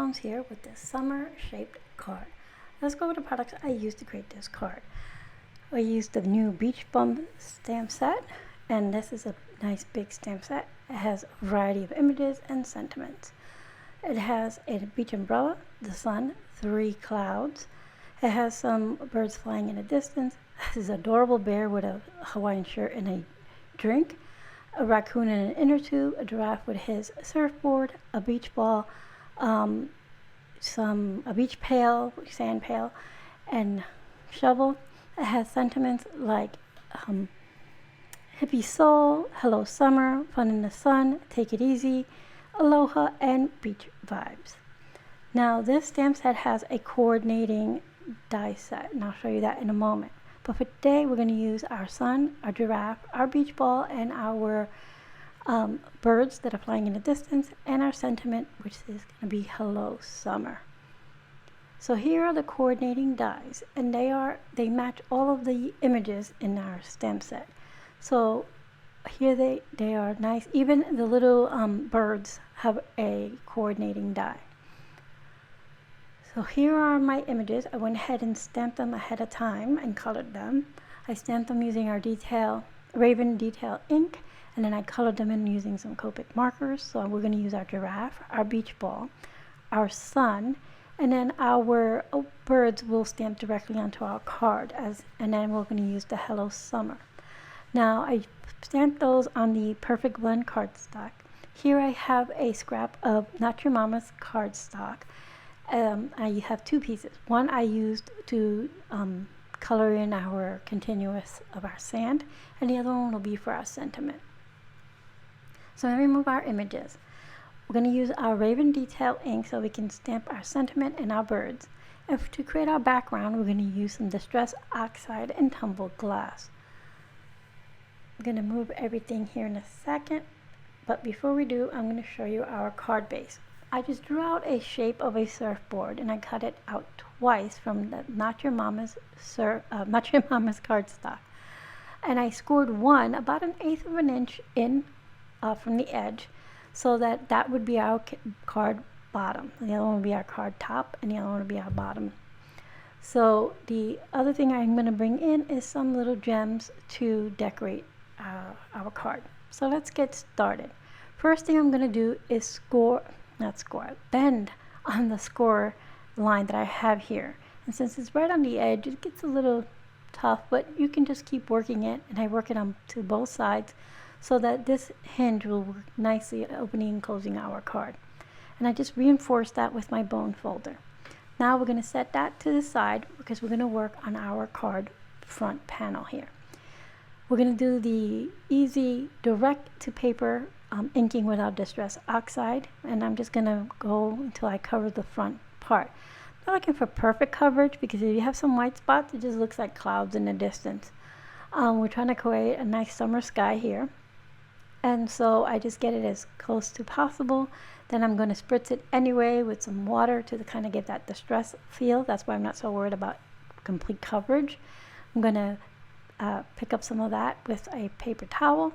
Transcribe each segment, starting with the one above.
Moms here with this summer shaped card. Let's go over the products I used to create this card. I used the new Beach Bum stamp set, and this is a nice big stamp set. It has a variety of images and sentiments. It has a beach umbrella, the sun, 3 clouds. It has some birds flying in the distance. This is an adorable bear with a Hawaiian shirt and a drink. A raccoon in an inner tube, a giraffe with his surfboard, a beach ball, a beach pail, sand pail, and shovel. It has sentiments like hippie soul, hello summer, fun in the sun, take it easy, aloha, and beach vibes. Now this stamp set has a coordinating die set, and I'll show you that in a moment. But for today, we're going to use our sun, our giraffe, our beach ball, and our birds that are flying in the distance, and our sentiment, which is going to be hello summer. So here are the coordinating dies, and they match all of the images in our stamp set. So here they are nice. Even the little birds have a coordinating die. So here are my images. I went ahead and stamped them ahead of time and colored them. I stamped them using our Raven Detail ink, and then I colored them in using some Copic markers. So we're going to use our giraffe, our beach ball, our sun, and then our birds will stamp directly onto our card, and then we're going to use the hello summer. Now I stamped those on the Perfect Blend cardstock. Here I have a scrap of Not Your Mama's cardstock. I have 2 pieces. One I used to color in our continuous of our sand, and the other one will be for our sentiment. So let me remove our images. We're going to use our Raven Detail ink so we can stamp our sentiment and our birds. And to create our background, we're going to use some Distress Oxide and Tumbled glass. I'm going to move everything here in a second, but before we do, I'm going to show you our card base. I just drew out a shape of a surfboard, and I cut it out twice from the Not Your Mama's cardstock. And I scored one about 1/8 of an inch in from the edge, so that would be our card bottom. The other one would be our card top, and the other one would be our bottom. So the other thing I'm going to bring in is some little gems to decorate our card. So let's get started. First thing I'm going to do is bend on the score line that I have here. And since it's right on the edge, it gets a little tough, but you can just keep working it, and I work it on to both sides so that this hinge will work nicely at opening and closing our card. And I just reinforce that with my bone folder. Now we're going to set that to the side because we're going to work on our card front panel here. We're going to do the easy direct to paper inking without Distress Oxide, and I'm just going to go until I cover the front part. I'm not looking for perfect coverage because if you have some white spots, it just looks like clouds in the distance. We're trying to create a nice summer sky here, and so I just get it as close to possible. Then I'm going to spritz it anyway with some water to kind of get that distress feel. That's why I'm not so worried about complete coverage. I'm going to pick up some of that with a paper towel,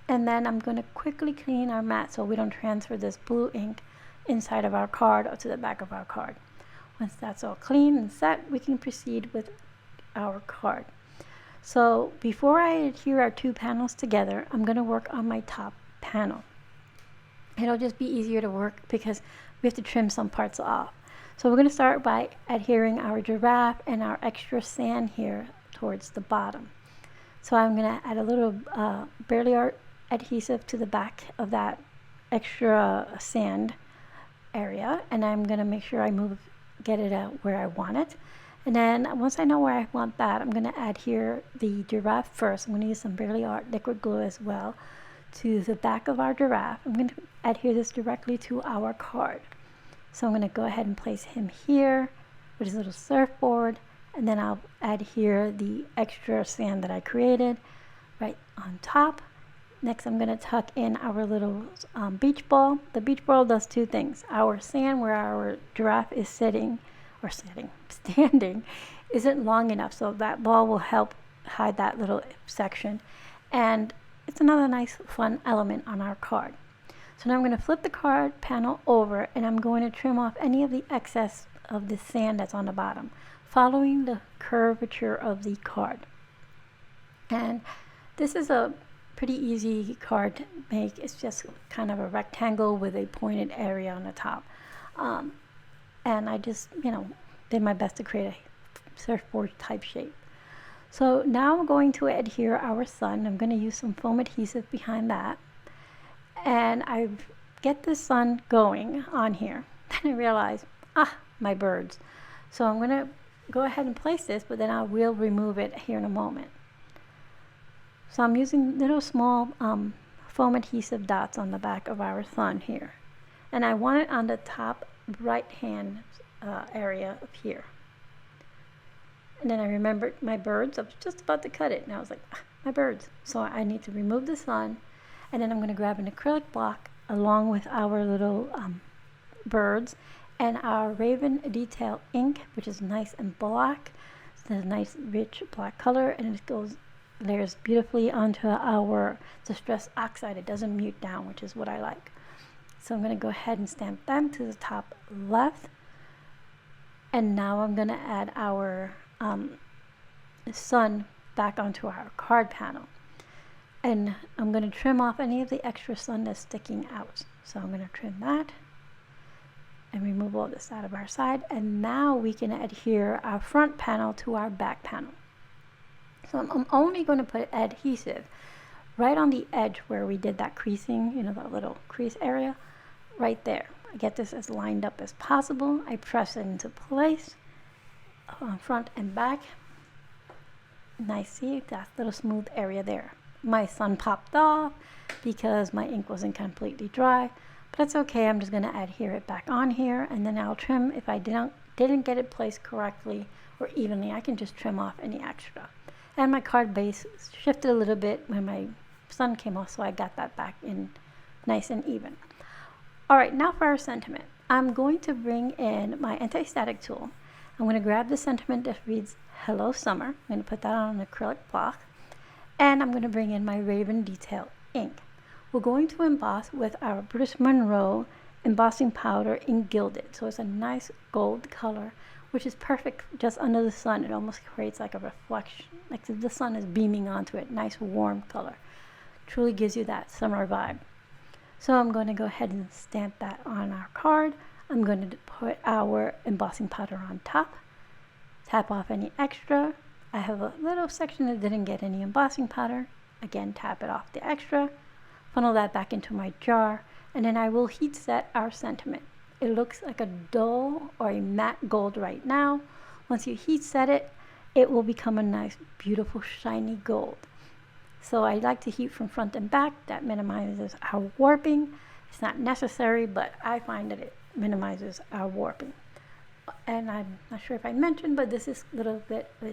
and then I'm going to quickly clean our mat so we don't transfer this blue ink inside of our card or to the back of our card. Once that's all clean and set, we can proceed with our card. So before I adhere our 2 panels together, I'm going to work on my top panel. It'll just be easier to work because we have to trim some parts off. So we're going to start by adhering our giraffe and our extra sand here towards the bottom. So I'm going to add a little Barely Art adhesive to the back of that extra sand area, and I'm going to make sure I get it out where I want it. And then once I know where I want that, I'm going to adhere the giraffe first. I'm going to use some Barely Art liquid glue as well to the back of our giraffe. I'm going to adhere this directly to our card. So I'm going to go ahead and place him here with his little surfboard, and then I'll adhere the extra sand that I created right on top. Next, I'm going to tuck in our little beach ball. The beach ball does 2 things. Our sand where our giraffe is standing, isn't long enough, so that ball will help hide that little section. And it's another nice fun element on our card. So now I'm going to flip the card panel over, and I'm going to trim off any of the excess of the sand that's on the bottom, following the curvature of the card. And this is a pretty easy card to make. It's just kind of a rectangle with a pointed area on the top. And I just, did my best to create a surfboard type shape. So now I'm going to adhere our sun. I'm going to use some foam adhesive behind that. And I get the sun going on here. Then I realize, my birds. So I'm going to go ahead and place this, but then I will remove it here in a moment. So I'm using little small foam adhesive dots on the back of our sun here. And I want it on the top right hand area up here. And then I remembered my birds. I was just about to cut it, and I was like, my birds. So I need to remove the sun, and then I'm going to grab an acrylic block along with our little birds and our Raven Detail ink, which is nice and black. It's a nice rich black color, and it layers beautifully onto our Distress Oxide. It doesn't mute down, which is what I like. So I'm going to go ahead and stamp them to the top left. And now I'm going to add our sun back onto our card panel. And I'm going to trim off any of the extra sun that's sticking out. So I'm going to trim that and remove all this out of our side. And now we can adhere our front panel to our back panel. So I'm only going to put adhesive right on the edge where we did that creasing, that little crease area right there. I get this as lined up as possible. I press it into place on front and back. Nice, see that little smooth area there. My sun popped off because my ink wasn't completely dry, but that's okay. I'm just going to adhere it back on here, and then I'll trim if I didn't get it placed correctly or evenly. I can just trim off any extra. And my card base shifted a little bit when my sun came off, so I got that back in nice and even. All right, now for our sentiment. I'm going to bring in my anti-static tool. I'm going to grab the sentiment that reads, Hello Summer. I'm going to put that on an acrylic block. And I'm going to bring in my Raven Detail ink. We're going to emboss with our Brutus Monroe embossing powder in Gilded. So it's a nice gold color, which is perfect just under the sun. It almost creates like a reflection, like the sun is beaming onto it. Nice warm color. Truly gives you that summer vibe. So I'm going to go ahead and stamp that on our card. I'm going to put our embossing powder on top. Tap off any extra. I have a little section that didn't get any embossing powder. Again, tap it off the extra. Funnel that back into my jar. And then I will heat set our sentiment. It looks like a dull or a matte gold right now. Once you heat set it, it will become a nice, beautiful, shiny gold. So I like to heat from front and back. That minimizes our warping. It's not necessary, but I find that it minimizes our warping. And I'm not sure if I mentioned, but this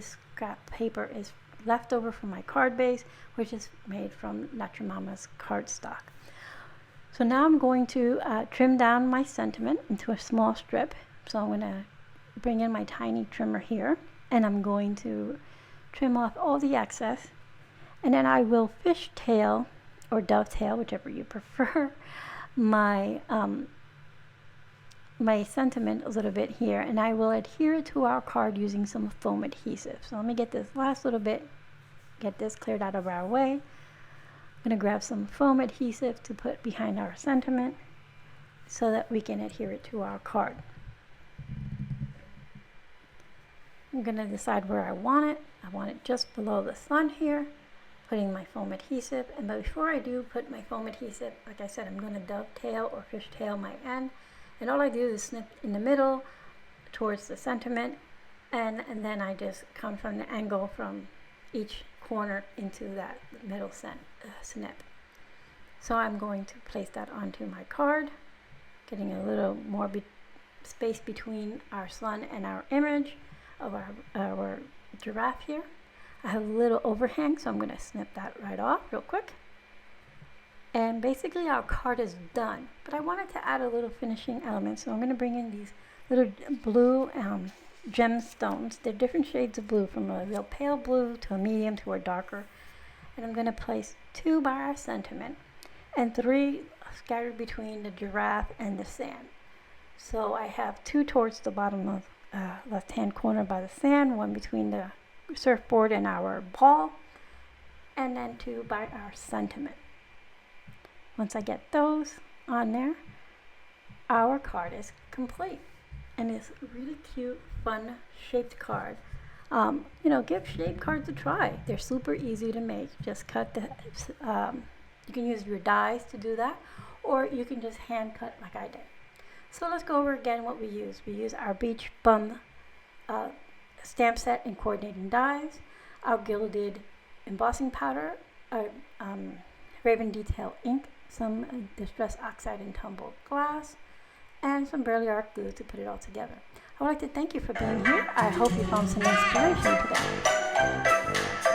scrap paper is left over from my card base, which is made from Not Your Mama's cardstock. So now I'm going to trim down my sentiment into a small strip. So I'm going to bring in my tiny trimmer here, and I'm going to trim off all the excess. And then I will fishtail or dovetail, whichever you prefer, my my sentiment a little bit here, and I will adhere it to our card using some foam adhesive. So let me get this last little bit, get this cleared out of our way. I'm going to grab some foam adhesive to put behind our sentiment so that we can adhere it to our card. I'm going to decide where I want it. I want it just below the sun here, putting my foam adhesive. And before I do put my foam adhesive, like I said, I'm going to dovetail or fishtail my end. And all I do is snip in the middle towards the sentiment, and then I just come from the angle from each corner into that middle snip. So I'm going to place that onto my card, getting a little more space between our sun and our image of our giraffe here. I have a little overhang, so I'm going to snip that right off real quick. And basically our card is done, but I wanted to add a little finishing element, so I'm going to bring in these little blue gemstones. They're different shades of blue, from a real pale blue to a medium to a darker. And I'm going to place 2 by our sentiment and 3 scattered between the giraffe and the sand. So I have 2 towards the bottom of left hand corner by the sand, 1 between the surfboard and our ball, and then 2 by our sentiment. Once I get those on there, our card is complete. And it's a really cute, fun shaped card. Give shaped cards a try. They're super easy to make. Just cut the, you can use your dies to do that, or you can just hand cut like I did. So let's go over again what we use. We use our Beach Bum stamp set and coordinating dies, our gilded embossing powder, Raven Detail ink, some distress oxide and tumbled glass, and some Burley Art glue to put it all together. I would like to thank you for being here. I hope you found some inspiration today.